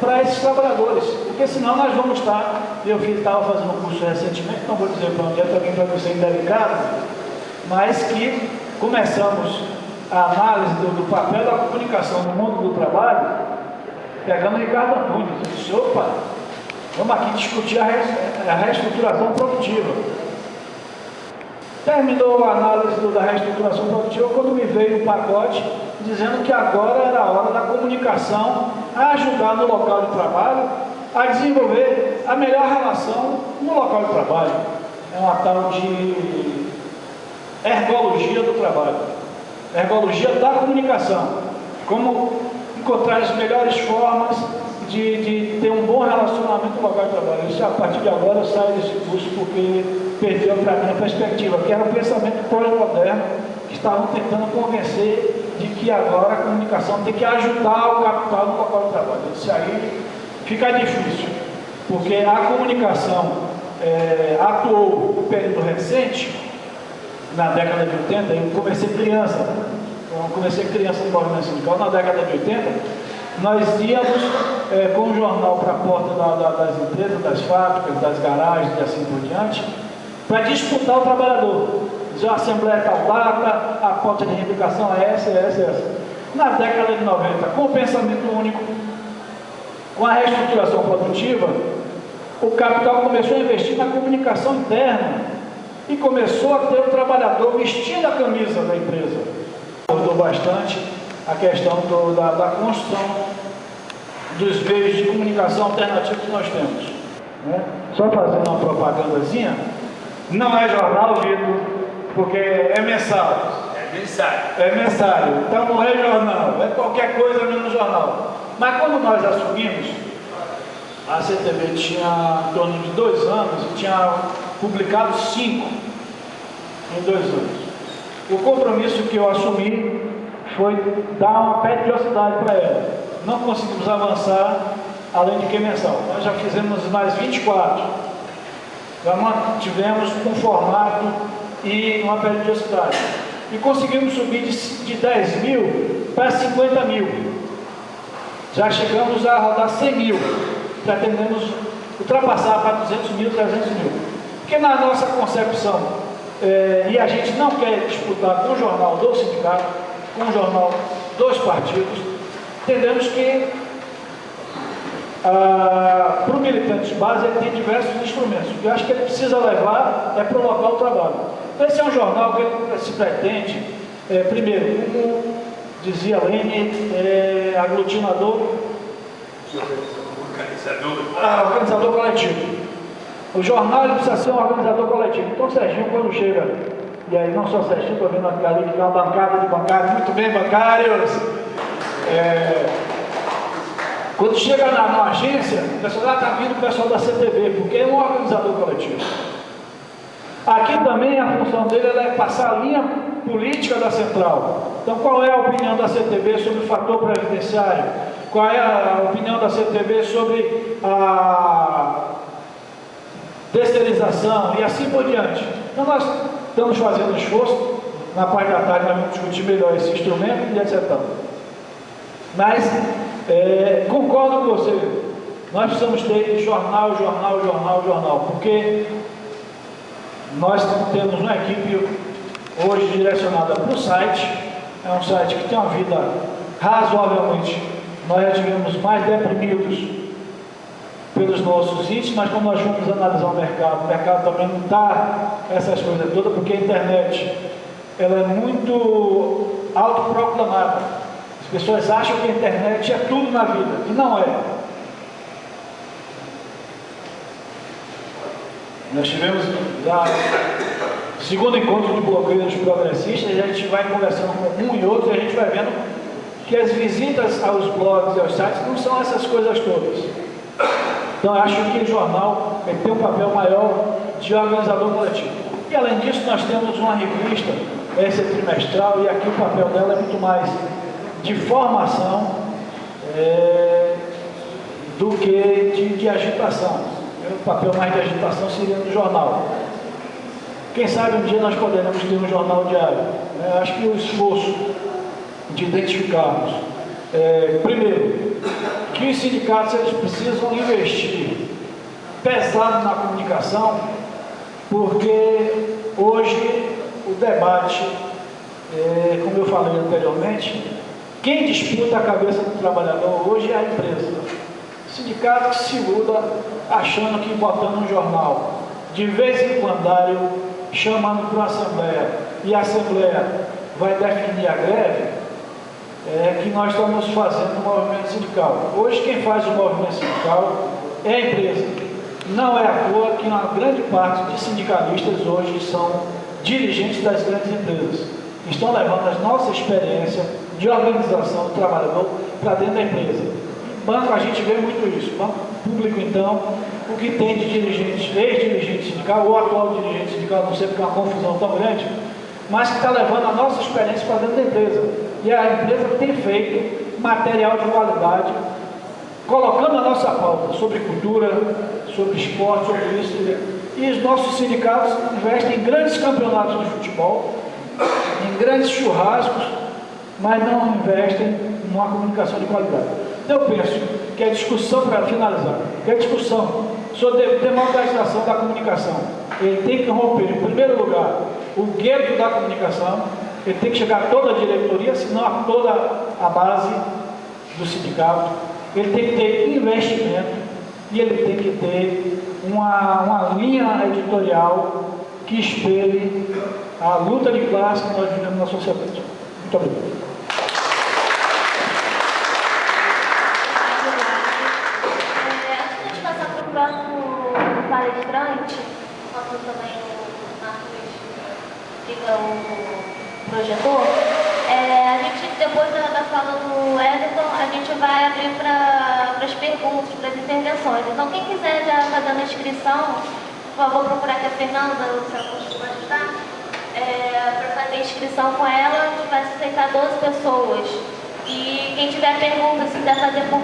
para esses trabalhadores, porque senão nós vamos estar, meu filho estava fazendo um curso recentemente, não vou dizer para onde é, também para você indelicado, mas que começamos a análise do papel da comunicação no mundo do trabalho, pegando o Ricardo Antunes. Eu disse, opa, vamos aqui discutir a reestruturação produtiva. Terminou a análise da reestruturação produtiva quando me veio um pacote dizendo que agora era a hora da comunicação a ajudar no local de trabalho a desenvolver a melhor relação no local de trabalho. É uma tal de ergologia do trabalho, ergologia da comunicação, como encontrar as melhores formas de ter um bom relacionamento no local de trabalho. Isso, a partir de agora eu saio desse curso porque perdeu para mim a perspectiva, que era um pensamento pós-moderno, que estavam tentando convencer de que agora a comunicação tem que ajudar o capital no local de trabalho. Isso aí fica difícil, porque a comunicação atuou no período recente, na década de 80, eu comecei criança no movimento sindical, na década de 80, nós íamos com o jornal para a porta das empresas, das fábricas, das garagens e assim por diante, para disputar o trabalhador. Dizer, a Assembleia tal data, a pauta de reivindicação é essa. Na década de 90, com o pensamento único, com a reestruturação produtiva, o capital começou a investir na comunicação interna e começou a ter o trabalhador vestindo a camisa da empresa. Mudou bastante a questão da construção dos meios de comunicação alternativos que nós temos. Né? Só fazendo uma propagandazinha, não é jornal, Vitor, porque é mensal. É mensário, então não é jornal, é qualquer coisa menos jornal. Mas quando nós assumimos, a CTV tinha em torno de 2 anos e tinha publicado 5 em 2 anos. O compromisso que eu assumi foi dar uma periodicidade para ela. Não conseguimos avançar além de que mensal. Nós já fizemos mais 24. Já mantivemos um formato e uma periodicidade. E conseguimos subir de 10 mil para 50 mil. Já chegamos a rodar 100 mil. Pretendemos ultrapassar para 200 mil, 300 mil. Porque na nossa concepção, e a gente não quer disputar com o jornal do sindicato, com o jornal dos partidos, entendemos que para o militante de base ele tem diversos instrumentos. Eu acho que ele precisa levar para o local do trabalho. Então esse é um jornal que se pretende, primeiro, como dizia Lênin, aglutinador, organizador coletivo. O jornal ele precisa ser um organizador coletivo. Então o Serginho, quando chega, e aí não só o Serginho, estou vendo ali que tem uma bancada de bancários, muito bem, bancários. Quando chega na agência, o pessoal está vindo o pessoal da CTV, porque é um organizador coletivo. Aqui também a função dele é passar a linha política da central. Então qual é a opinião da CTV sobre o fator previdenciário? Qual é a opinião da CTV sobre a terceirização e assim por diante? Então nós estamos fazendo esforço, na parte da tarde nós vamos discutir melhor esse instrumento e etc. Mas concordo com você, nós precisamos ter jornal, porque nós temos uma equipe hoje direcionada para o site, é um site que tem uma vida razoavelmente, nós já tivemos mais deprimidos pelos nossos índices, mas quando nós vamos analisar o mercado também não está essas coisas todas, porque a internet ela é muito autoproclamada. As pessoas acham que a internet é tudo na vida, e não é. Nós tivemos já o segundo encontro de blogueiros progressistas, e a gente vai conversando com um e outro, e a gente vai vendo que as visitas aos blogs e aos sites não são essas coisas todas. Então, eu acho que o jornal tem um papel maior de organizador coletivo. E, além disso, nós temos uma revista, essa é trimestral, e aqui o papel dela é muito mais de formação do que de agitação. O papel mais de agitação seria no jornal. Quem sabe um dia nós poderemos ter um jornal diário. Acho que o esforço de identificarmos, primeiro, que os sindicatos eles precisam investir pesado na comunicação, porque hoje o debate, como eu falei anteriormente, quem disputa a cabeça do trabalhador hoje é a empresa. O sindicato que se iluda achando que botando um jornal de vez em quando chamando para uma assembleia e a assembleia vai definir a greve, que nós estamos fazendo o movimento sindical. Hoje quem faz o movimento sindical é a empresa. Não é à toa que uma grande parte de sindicalistas hoje são dirigentes das grandes empresas. Estão levando a nossa experiência de organização do trabalhador para dentro da empresa. Banco, a gente vê muito isso. Banco público, então, o que tem de dirigente, ex-dirigente sindical ou atual dirigente sindical, não sei porque é uma confusão tão grande, mas que está levando a nossa experiência para dentro da empresa. E a empresa tem feito material de qualidade, colocando a nossa pauta sobre cultura, sobre esporte, sobre isso. E os nossos sindicatos investem em grandes campeonatos de futebol, em grandes churrascos, mas não investem numa comunicação de qualidade. Eu penso que a discussão, para finalizar, que a discussão sobre a democratização da comunicação, ele tem que romper, em primeiro lugar, o gueto da comunicação, ele tem que chegar a toda a diretoria, senão a toda a base do sindicato, ele tem que ter investimento e ele tem que ter uma linha editorial que espelhe a luta de classe que nós vivemos na sociedade. Muito obrigado. Antes de passar para o próximo palestrante, enquanto também o Marcos fica o projetor, a gente, depois da fala do Everton, a gente vai abrir para as perguntas, para as intervenções. Então, quem quiser já fazendo a inscrição, por favor, procurar aqui a Fernanda, se ela costuma ajudar, para fazer a inscrição com ela, a gente vai aceitar 12 pessoas. E quem tiver pergunta, se quiser fazer por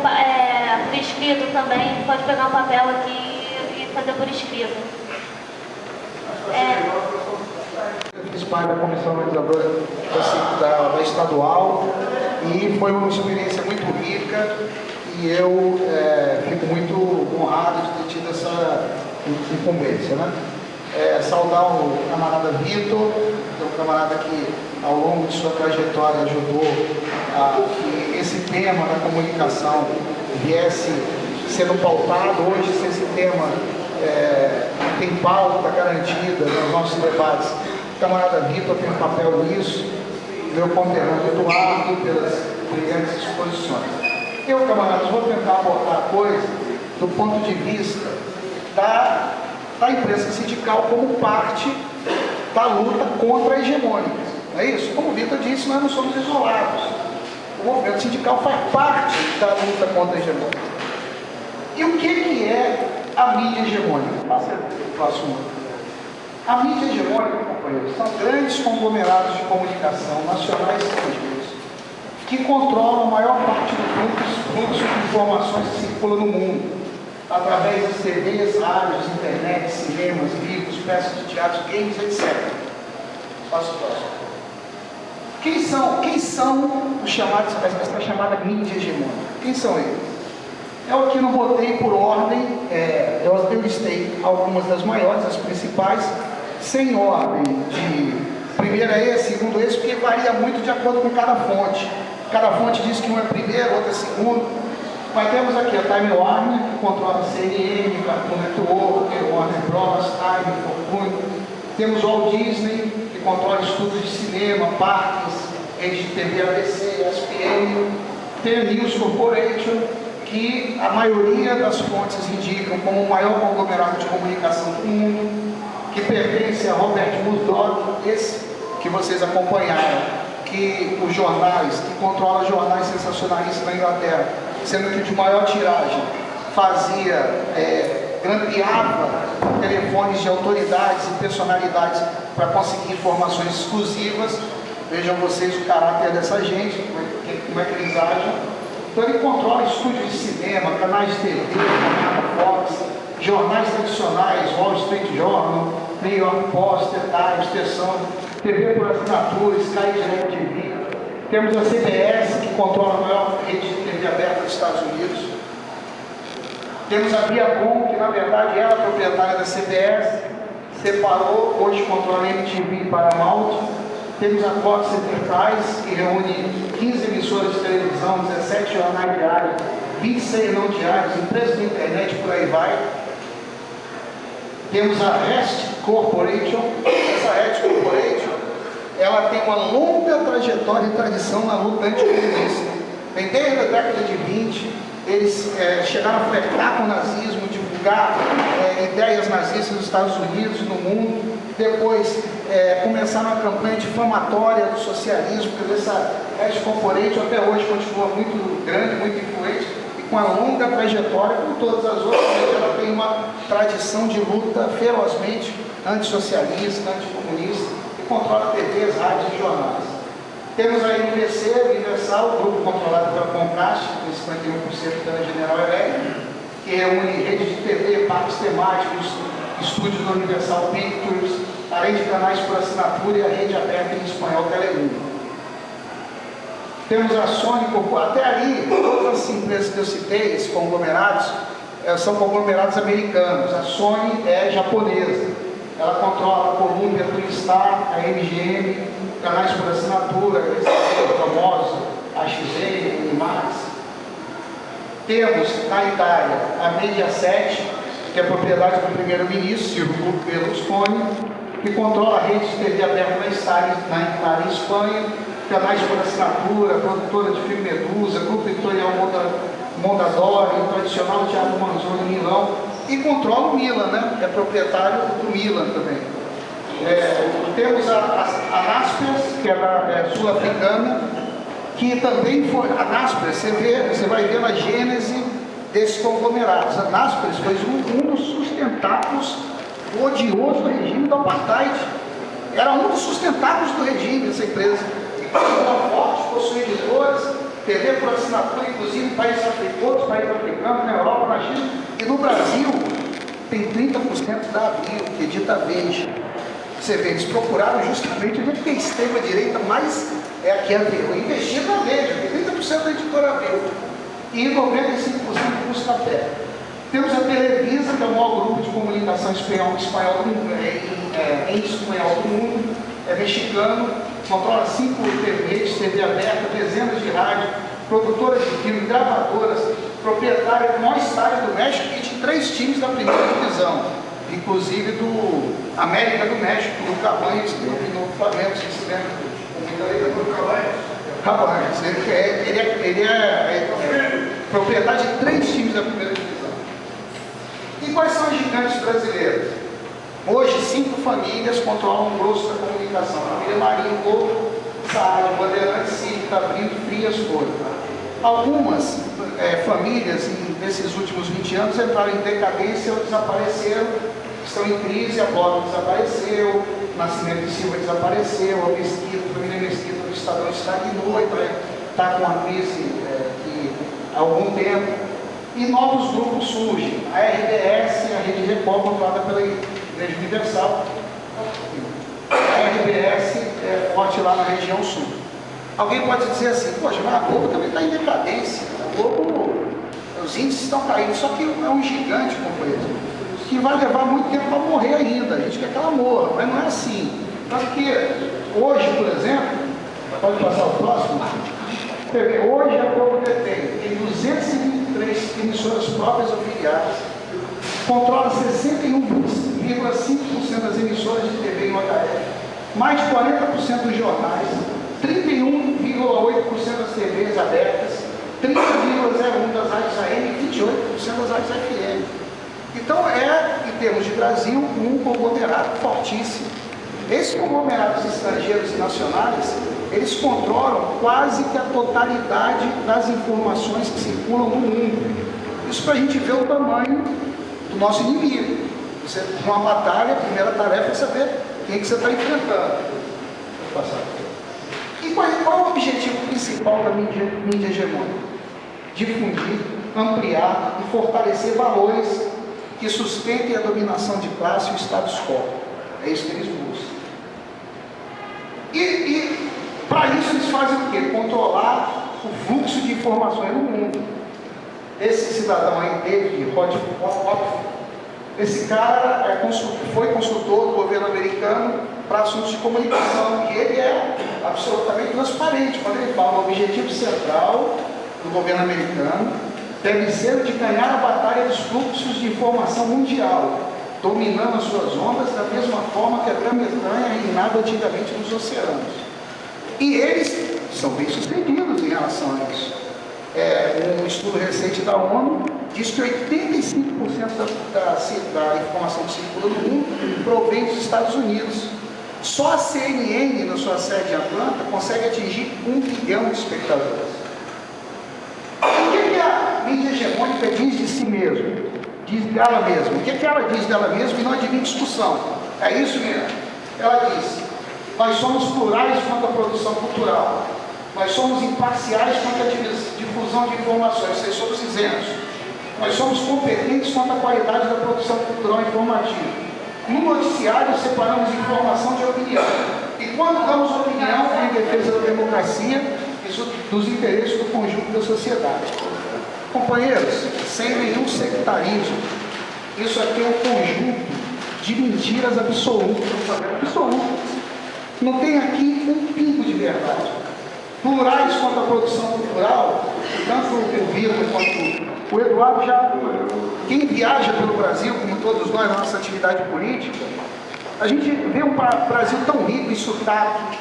escrito também, pode pegar um papel aqui e fazer por escrito. Eu fiz parte da comissão organizadora da estadual e foi uma experiência muito rica e eu fico muito honrado de ter tido essa incumbência, né? Saudar o camarada Vitor, um camarada que ao longo de sua trajetória ajudou a que esse tema da comunicação viesse sendo pautado. Hoje, se esse tema tem pauta garantida nos nossos debates, o camarada Vitor tem um papel nisso, meu conterrâneo Eduardo, pelas brilhantes exposições. Eu, camaradas, vou tentar abordar a coisa do ponto de vista da imprensa sindical como parte da luta contra a hegemônica. Não é isso? Como o Vitor disse, nós não somos isolados. O movimento sindical faz parte da luta contra a hegemônica. E o que é a mídia hegemônica? Passa o próximo. A mídia hegemônica, companheiros, são grandes conglomerados de comunicação nacionais e estrangeiros que controlam a maior parte do fluxo de informações que circula no mundo, através de TVs, rádios, internet, cinemas, livros, peças de teatro, games, etc. Passo próximo. Quem são os chamados, essa chamada mídia hegemônica? Quem são eles? Eu aqui não botei por ordem, eu listei algumas das maiores, as principais, sem ordem de primeiro esse, segundo esse, porque varia muito de acordo com cada fonte. Cada fonte diz que um é primeiro, outro é segundo. Mas temos aqui a Time Warner, que controla a CNN, Cartoon Network, Warner Bros, Time, Fortune. Temos o Walt Disney, que controla estudos de cinema, parques, rede de TV ABC, ESPN. Tem a News Corporation, que a maioria das fontes indicam como o maior conglomerado de comunicação do mundo, que pertence a Robert Murdoch, esse que vocês acompanharam, que os jornais, que controla jornais sensacionalistas na Inglaterra, sendo que de maior tiragem fazia, grampeava telefones de autoridades e personalidades para conseguir informações exclusivas. Vejam vocês o caráter dessa gente, como é que eles agem. Então ele controla estúdios de cinema, canais de TV, canal Fox, jornais tradicionais, Wall Street Journal, New York Post, The Times, Extensão, TV por assinatura, Sky Direct TV. Temos a CBS, que controla a maior rede de TV aberta dos Estados Unidos. Temos a Viacom, que na verdade era a proprietária da CBS, separou, hoje controla a MTV e Paramount. Temos a Fox Enterprise, que reúne 15 emissoras de televisão, 17 jornais diários, 26 não diários, empresas de internet, por aí vai. Temos a Hearst Corporation. Essa Hearst Corporation, ela tem uma longa trajetória e tradição na luta anticomunista. Desde a década de 20, eles chegaram a flertar com o nazismo, divulgar ideias nazistas nos Estados Unidos e no mundo. Depois começaram a campanha difamatória do socialismo, porque essa Hearst Corporation até hoje continua muito grande, muito influente, e com a longa trajetória, como todas as outras, ela tem uma tradição de luta ferozmente antissocialista, anticomunista, e controla TVs, rádios e jornais. Temos a NBC, Universal, grupo controlado pela Comcast, com 51% pela General Electric, que reúne redes de TV, parques temáticos, estúdios da Universal Pictures, além de canais por assinatura e a rede aberta em espanhol Telemundo. Temos a Sony, até ali, todas as empresas que eu citei, esses conglomerados, são conglomerados americanos. A Sony é japonesa. Ela controla a Columbia, a Tristar, a MGM, canais por assinatura, os famosos, a XN, Max. Temos, na Itália, a Mediaset, que é propriedade do primeiro-ministro, Silvio Berlusconi, que controla a rede de TV aberta na Itália e Espanha, canais por assinatura, produtora de filme Medusa, grupo editorial Mondadori, tradicional Teatro Manzoni em Milão, e controla o Milan, né? É proprietário do Milan também. Temos a Naspers, que é sul-africana, que também foi, a Naspers, você vai ver na gênese desses conglomerados. A Naspers foi um dos sustentáculos do odioso regime do Apartheid. Era um dos sustentáculos do regime, essa empresa. Era forte, possui editoras, TV por assinatura, inclusive em países africanos, na Europa, na China. E no Brasil, tem 30% da Abril, que edita a Veja. Você vê, eles procuraram justamente porque a extrema-direita mais é aqui a Veja. Investir na Veja, tem 30% da editora Abril. E 95% do Buscapé. Temos a Televisa, que é o maior grupo de comunicação espanhol em espanhol do mundo, é mexicano, controla 5 redes, TV aberta, dezenas de rádios, produtoras de filme, gravadoras, proprietária do maior estádio do México e de 3 times da primeira divisão, inclusive do América do México, do Cabanhas, que dominou o Flamengo, se se lembra do Cabanhas. Ele é proprietário de 3 times da primeira divisão. E quais são os gigantes brasileiros? Hoje, 5 famílias controlam o grosso da comunicação. A família Marinho, Globo, Saad, Bandeirantes, Cívica, Brito, Frias, Folha. Algumas famílias, nesses últimos 20 anos, entraram em decadência ou desapareceram, estão em crise. A Globo desapareceu, o Nascimento de Silva desapareceu, a Mesquita, a família Mesquita do Estadão estagnou, está com uma crise há algum tempo. E novos grupos surgem. A RBS, a Rede Record, controlada pela Igreja Universal. A RBS é forte lá na região sul. Alguém pode dizer assim, poxa, mas a Globo também está em decadência. A Globo, os índices estão caindo, só que é um gigante, companheiro, que vai levar muito tempo para morrer ainda. A gente quer que ela morra, mas não é assim. Porque hoje, por exemplo, pode passar o próximo? Hoje a Globo tem 223 emissoras próprias ou filiadas, controla 61,5% das emissoras de TV em UHF, mais de 40% dos jornais, 31,8% das TVs abertas, 30,01% das rádios AM e 28% das rádios FM. Então em termos de Brasil, um conglomerado fortíssimo. Esses conglomerados estrangeiros e nacionais, eles controlam quase que a totalidade das informações que circulam no mundo. Isso para a gente ver o tamanho do nosso inimigo. Você, uma batalha, a primeira tarefa é saber quem que você está enfrentando. Vou passar. E qual é o objetivo principal da mídia hegemônica? difundir, ampliar e fortalecer valores que sustentem a dominação de classe e o status quo. É isso que eles buscam. E para isso eles fazem o quê? Controlar o fluxo de informações no mundo. Esse cidadão aí, David Rothschild, esse cara foi consultor do governo americano para assuntos de comunicação, e ele é absolutamente transparente. Quando ele fala, o objetivo central do governo americano deve ser o de ganhar a batalha dos fluxos de informação mundial, dominando as suas ondas da mesma forma que a Grã-Bretanha reinava antigamente nos oceanos. E eles são bem sucedidos em relação a isso. Um estudo recente da ONU diz que 85% da informação que circula no mundo provém dos Estados Unidos. Só a CNN, na sua sede em Atlanta, consegue atingir 1 bilhão de espectadores. O que a mídia hegemônica diz de si mesma? Diz dela mesma. O que ela diz dela mesma e não admite discussão? É isso mesmo. Ela diz: nós somos plurais quanto à produção cultural. Nós somos imparciais quanto à difusão de informações. Vocês somos isentos. Nós somos competentes quanto à qualidade da produção cultural e informativa. No noticiário, separamos informação de opinião. E quando damos opinião em defesa da democracia e dos interesses do conjunto da sociedade. Companheiros, sem nenhum sectarismo, isso aqui é um conjunto de mentiras absolutas. Não tem aqui um pingo de verdade. Plurais quanto à produção cultural, tanto o Vitor quanto o Eduardo quem viaja pelo Brasil, como todos nós, na nossa atividade política, a gente vê um Brasil tão rico em sotaque,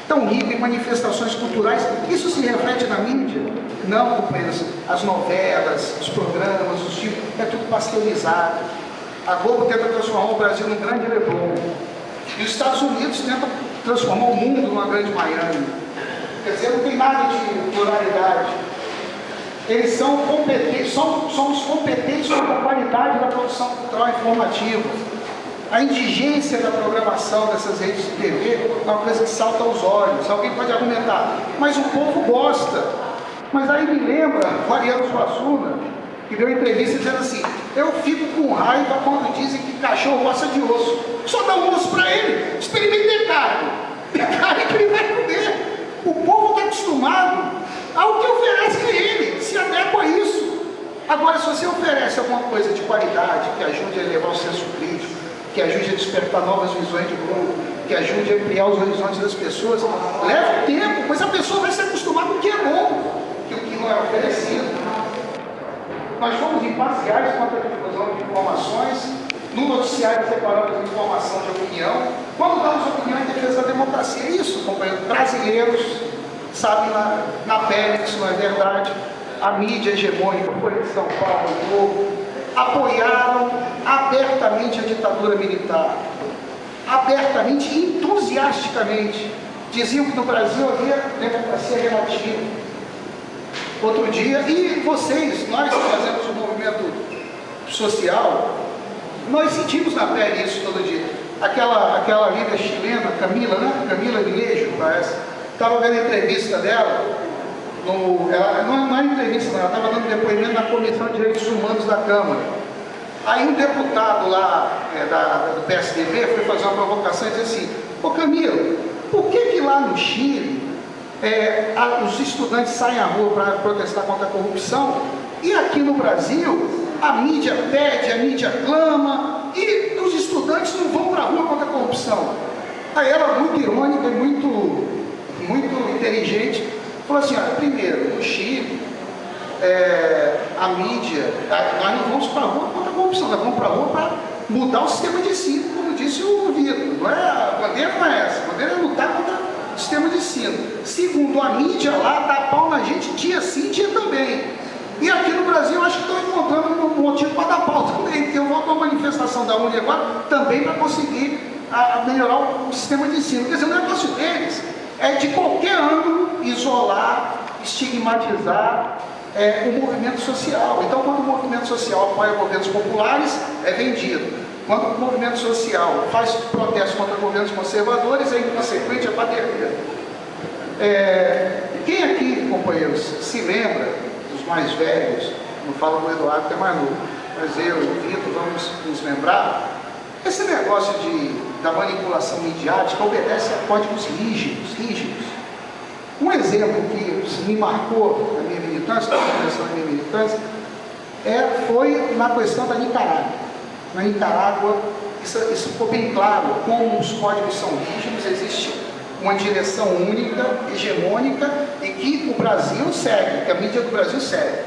tão rico em manifestações culturais. Isso se reflete na mídia? Não, companheiros. As novelas, os programas, os tipos, é tudo pasteurizado. A Globo tenta transformar o Brasil num grande Leblon. E os Estados Unidos tentam transformar o mundo numa grande Miami. Quer dizer, não tem nada de pluralidade. Eles são competentes, somos competentes com a qualidade da produção cultural informativa. A indigência da programação dessas redes de TV é uma coisa que salta aos olhos. Alguém pode argumentar, mas o povo gosta. Mas aí me lembra o Ariano Suassuna, que deu entrevista dizendo assim: eu fico com raiva quando dizem que cachorro gosta de osso. Só dá um osso para ele, experimente carne. É carne que ele vai comer. O povo está acostumado ao que oferece a ele, se adequa a isso. Agora, se você oferece alguma coisa de qualidade, que ajude a elevar o senso crítico, que ajude a despertar novas visões de mundo, que ajude a ampliar os horizontes das pessoas, leva tempo, mas a pessoa vai se acostumar com o que é bom, que o que não é oferecido. Nós fomos imparciais quanto à difusão de informações. No noticiário separamos informação de opinião. Quando damos opinião em defesa da democracia, é isso, companheiros. Brasileiros sabem na pele que isso não é verdade. A mídia hegemônica, Folha de São Paulo, o Globo, apoiaram abertamente a ditadura militar. Abertamente, entusiasticamente. Diziam que no Brasil havia democracia relativa. Outro dia, e vocês, nós que fazemos um movimento social, nós sentimos na pele isso todo dia. Aquela líder chilena, Camila, né? Camila Vilejo, parece. Estava vendo a entrevista dela, não é entrevista, ela estava dando depoimento na Comissão de Direitos Humanos da Câmara. Aí um deputado lá do PSDB foi fazer uma provocação e disse assim: ô Camila, por que lá no Chile os estudantes saem à rua para protestar contra a corrupção e aqui no Brasil a mídia pede, a mídia clama e os estudantes não vão para a rua contra a corrupção? Aí ela, muito irônica e muito inteligente, falou assim: olha, primeiro, no Chile, a mídia, nós não vamos para a rua contra a corrupção, nós vamos para a rua para mudar o sistema de ensino, como disse o Vitor. A bandeira não é essa, a bandeira é lutar contra o sistema de ensino. Segundo, a mídia lá dá pau na gente dia sim, dia também. E aqui no Brasil, acho que estão encontrando um motivo para dar pau também, porque eu vou para uma manifestação da UNE agora, também para conseguir melhorar o sistema de ensino. Quer dizer, o negócio deles é de qualquer ângulo isolar, estigmatizar o movimento social. Então, quando o movimento social apoia governos populares, é vendido. Quando o movimento social faz protesto contra governos conservadores, é inconsequente, é baderneiro. Quem aqui, companheiros, se lembra dos mais velhos, não falo do Eduardo que é mais novo, mas eu e o Vitor vamos nos lembrar, esse negócio da manipulação midiática obedece a códigos rígidos. Um exemplo que me marcou na minha militância, foi na questão da Nicarágua. Na Nicarágua, isso ficou bem claro, como os códigos são rígidos, existe uma direção única, hegemônica, e que o Brasil segue, que a mídia do Brasil segue.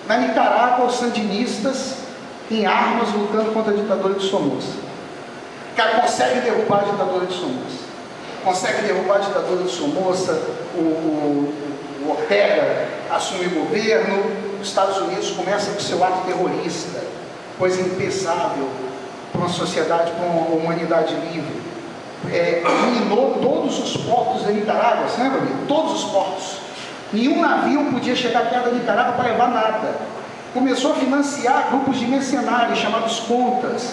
Na Nicarágua, os sandinistas em armas lutando contra a ditadura de Somoza. Cara, consegue derrubar a ditadura de Somoza. Consegue derrubar a ditadura de Somoza, o Ortega assume o governo, os Estados Unidos começam com seu ato terrorista, coisa impensável para uma sociedade, para uma humanidade livre. Minou todos os portos da Nicarágua, você lembra, amigo? Todos os portos. Nenhum navio podia chegar perto da Nicarágua para levar nada. Começou a financiar grupos de mercenários chamados contas.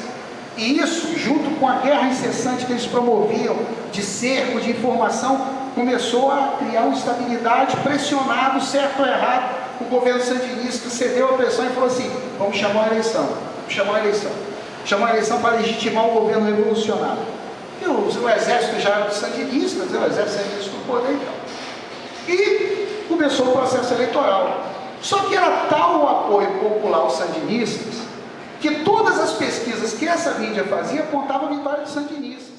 E isso, junto com a guerra incessante que eles promoviam, de cerco, de informação, começou a criar uma instabilidade, pressionado, certo ou errado, o governo sandinista cedeu a pressão e falou assim, vamos chamar a eleição, chamar a eleição para legitimar o governo revolucionário. E o exército já era dos sandinistas, o exército sandinista no poder e começou o processo eleitoral. Só que era tal o apoio popular aos sandinistas, que todas as pesquisas que essa mídia fazia apontavam a vitória dos sandinistas.